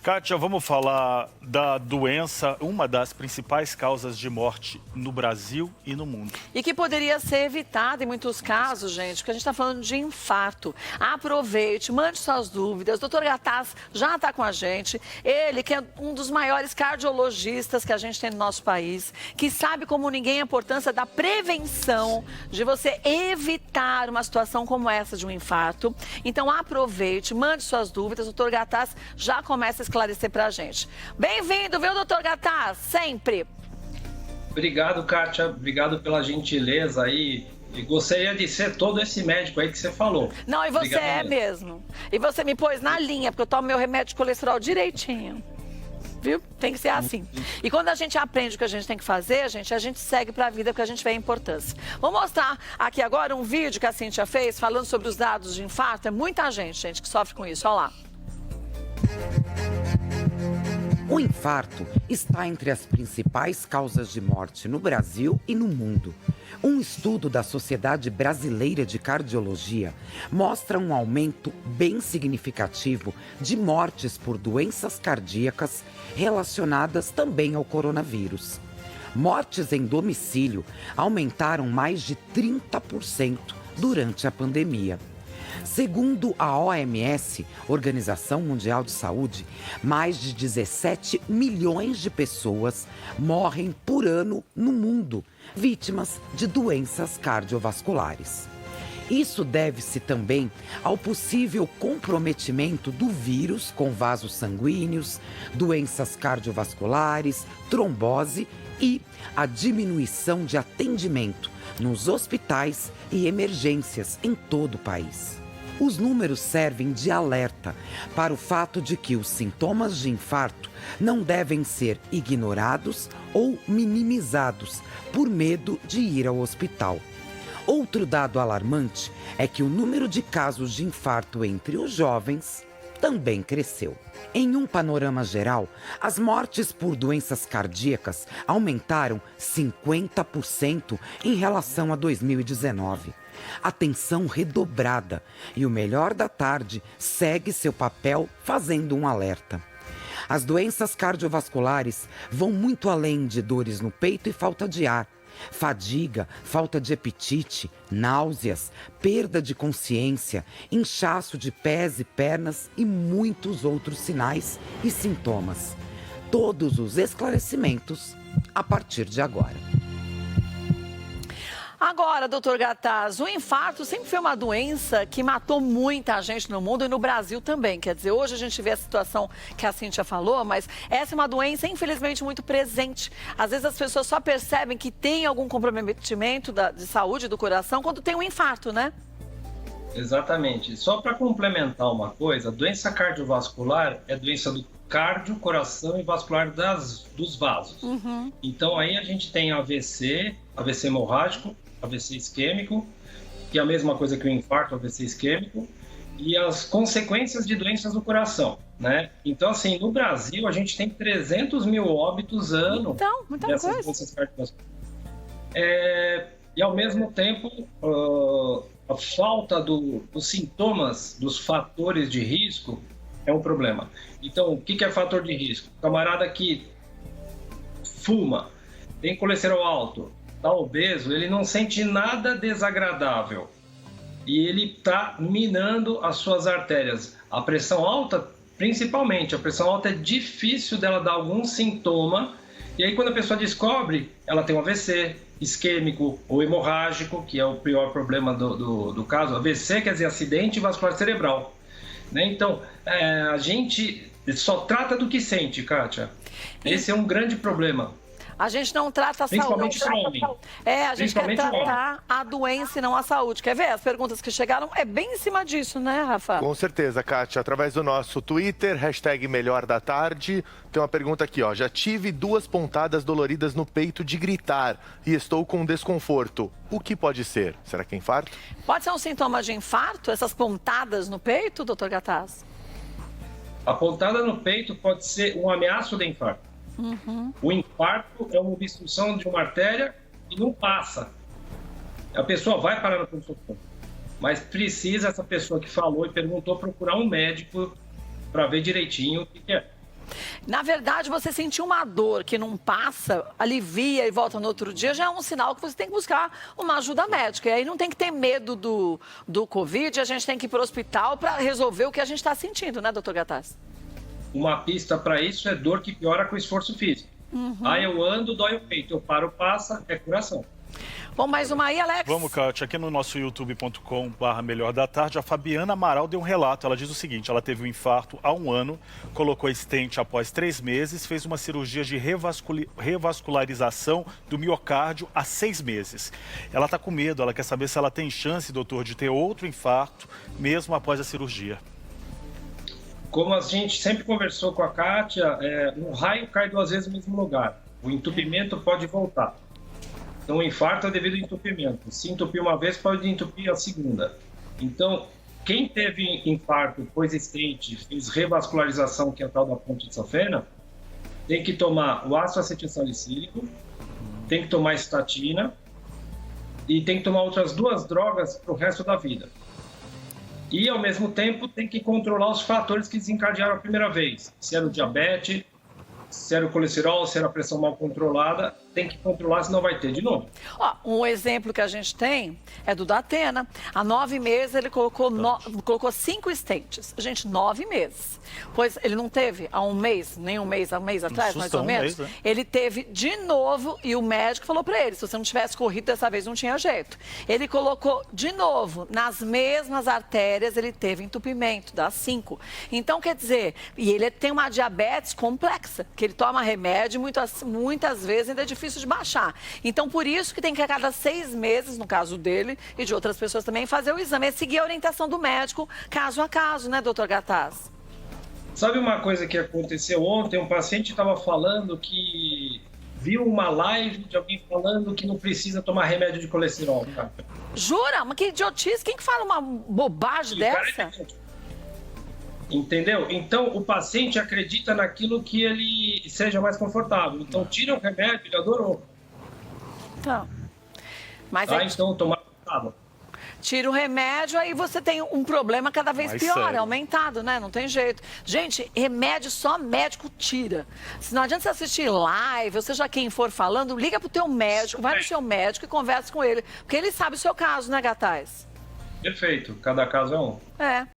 Kátia, vamos falar da doença, uma das principais causas de morte no Brasil e no mundo. E que poderia ser evitada em muitos casos, gente, porque a gente está falando de infarto. Aproveite, mande suas dúvidas. O Dr. Gataz já está com a gente. Ele, que é um dos maiores cardiologistas que a gente tem no nosso país, que sabe como ninguém a importância da prevenção, de você evitar uma situação como essa de um infarto. Então, aproveite, mande suas dúvidas. O Dr. Gataz já começa a esclarecer para a gente. Bem-vindo, viu, doutor Gataz? Sempre. Obrigado, Kátia. Obrigado pela gentileza aí. E gostaria de ser todo esse médico aí que você falou. Não, e você Obrigado mesmo. E você me pôs na linha, porque eu tomo meu remédio de colesterol direitinho. Viu? Tem que ser assim. E quando a gente aprende o que a gente tem que fazer, a gente segue para a vida, porque a gente vê a importância. Vou mostrar aqui agora um vídeo que a Cíntia fez falando sobre os dados de infarto. É muita gente que sofre com isso. Olha lá. O infarto está entre as principais causas de morte no Brasil e no mundo. Um estudo da Sociedade Brasileira de Cardiologia mostra um aumento bem significativo de mortes por doenças cardíacas relacionadas também ao coronavírus. Mortes em domicílio aumentaram mais de 30% durante a pandemia. Segundo a OMS, Organização Mundial de Saúde, mais de 17 milhões de pessoas morrem por ano no mundo, vítimas de doenças cardiovasculares. Isso deve-se também ao possível comprometimento do vírus com vasos sanguíneos, doenças cardiovasculares, trombose e a diminuição de atendimento nos hospitais e emergências em todo o país. Os números servem de alerta para o fato de que os sintomas de infarto não devem ser ignorados ou minimizados por medo de ir ao hospital. Outro dado alarmante é que o número de casos de infarto entre os jovens também cresceu. Em um panorama geral, as mortes por doenças cardíacas aumentaram 50% em relação a 2019. Atenção redobrada, e o Melhor da Tarde segue seu papel fazendo um alerta. As doenças cardiovasculares vão muito além de dores no peito e falta de ar. Fadiga, falta de apetite, náuseas, perda de consciência, inchaço de pés e pernas e muitos outros sinais e sintomas. Todos os esclarecimentos a partir de agora. Agora, doutor Gataz, o infarto sempre foi uma doença que matou muita gente no mundo e no Brasil também. Quer dizer, hoje a gente vê a situação que a Cíntia falou, mas essa é uma doença, infelizmente, muito presente. Às vezes as pessoas só percebem que tem algum comprometimento de saúde do coração quando tem um infarto, né? Exatamente. Só para complementar uma coisa, a doença cardiovascular é doença do cardio, coração e vascular dos vasos. Então aí a gente tem AVC, AVC hemorrágico, AVC isquêmico, que é a mesma coisa que o infarto, AVC isquêmico, e as consequências de doenças do coração, né? Então, assim, no Brasil, a gente tem 300 mil óbitos ano dessas doenças cardiovasculares. E, ao mesmo tempo, a falta dos sintomas, dos fatores de risco, é um problema. Então, o que é fator de risco? O camarada que fuma, tem colesterol alto, está obeso, ele não sente nada desagradável e ele está minando as suas artérias. A pressão alta, principalmente, a pressão alta é difícil dela dar algum sintoma e aí quando a pessoa descobre, ela tem um AVC isquêmico ou hemorrágico, que é o pior problema do caso. AVC quer dizer acidente vascular cerebral, né? Então, a gente só trata do que sente, Kátia. Esse é um grande problema. A gente não trata a Principalmente saúde. Principalmente o homem. A gente quer tratar a doença e não a saúde. Quer ver? As perguntas que chegaram é bem em cima disso, né, Rafa? Com certeza, Kátia. Através do nosso Twitter, #MelhorDaTarde, tem uma pergunta aqui, ó. Já tive 2 pontadas doloridas no peito de gritar e estou com desconforto. O que pode ser? Será que é infarto? Pode ser um sintoma de infarto, essas pontadas no peito, doutor Gataz? A pontada no peito pode ser um ameaço de infarto. O infarto é uma obstrução de uma artéria e não passa. A pessoa vai parar no pronto-socorro, mas precisa, essa pessoa que falou e perguntou, procurar um médico para ver direitinho o que é. Na verdade, você sentir uma dor que não passa, alivia e volta no outro dia, já é um sinal que você tem que buscar uma ajuda médica. E aí não tem que ter medo do Covid, a gente tem que ir para o hospital para resolver o que a gente está sentindo, né, doutor Gataz? Uma pista para isso é dor que piora com esforço físico. Aí eu ando, dói o peito, eu paro, passa, é curação. Bom, mais uma aí, Alex? Vamos, Kátia, aqui no nosso youtube.com/Melhor da Tarde, a Fabiana Amaral deu um relato. Ela diz o seguinte: ela teve um infarto há 1 ano, colocou stent após 3 meses, fez uma cirurgia de revascularização do miocárdio há 6 meses. Ela está com medo, ela quer saber se ela tem chance, doutor, de ter outro infarto, mesmo após a cirurgia. Como a gente sempre conversou com a Kátia, um raio cai 2 vezes no mesmo lugar. O entupimento pode voltar. Então, o infarto é devido ao entupimento. Se entupir uma vez, pode entupir a segunda. Então, quem teve infarto, pôs stent, fez revascularização, que é a tal da ponte de safena, tem que tomar o ácido acetilsalicílico, tem que tomar estatina e tem que tomar outras 2 drogas para o resto da vida. E, ao mesmo tempo, tem que controlar os fatores que desencadearam a primeira vez. Se era o diabetes, se era o colesterol, se era a pressão mal controlada, tem que controlar, senão vai ter de novo. Ó, um exemplo que a gente tem é do Datena. Há 9 meses ele colocou 5 stents. Gente, 9 meses. Pois ele não teve há 1 mês, nem um mês atrás, mais ou menos. Mês, né? Ele teve de novo e o médico falou para ele, se você não tivesse corrido dessa vez não tinha jeito. Ele colocou de novo, nas mesmas artérias, ele teve entupimento, dá 5. Então, quer dizer, e ele tem uma diabetes complexa, que ele toma remédio muitas vezes ainda é difícil de baixar. Então, por isso que tem que a cada 6 meses, no caso dele e de outras pessoas também, fazer o exame. É seguir a orientação do médico, caso a caso, né, doutor Gataz? Sabe uma coisa que aconteceu ontem? Um paciente estava falando que viu uma live de alguém falando que não precisa tomar remédio de colesterol, cara. Jura? Mas que idiotice. Quem que fala uma bobagem dessa? Entendeu? Então, o paciente acredita naquilo que ele seja mais confortável. Então, tira o remédio, ele adorou. Então, mas então, tomar cuidado. Tira o remédio, aí você tem um problema cada vez Mais pior, sério. é aumentado, né? Não tem jeito. Gente, remédio só médico tira. Se não adianta você assistir live, ou seja, quem for falando, liga pro teu médico, vai no seu médico e conversa com ele. Porque ele sabe o seu caso, né, Gataz? Perfeito. Cada caso é um. É.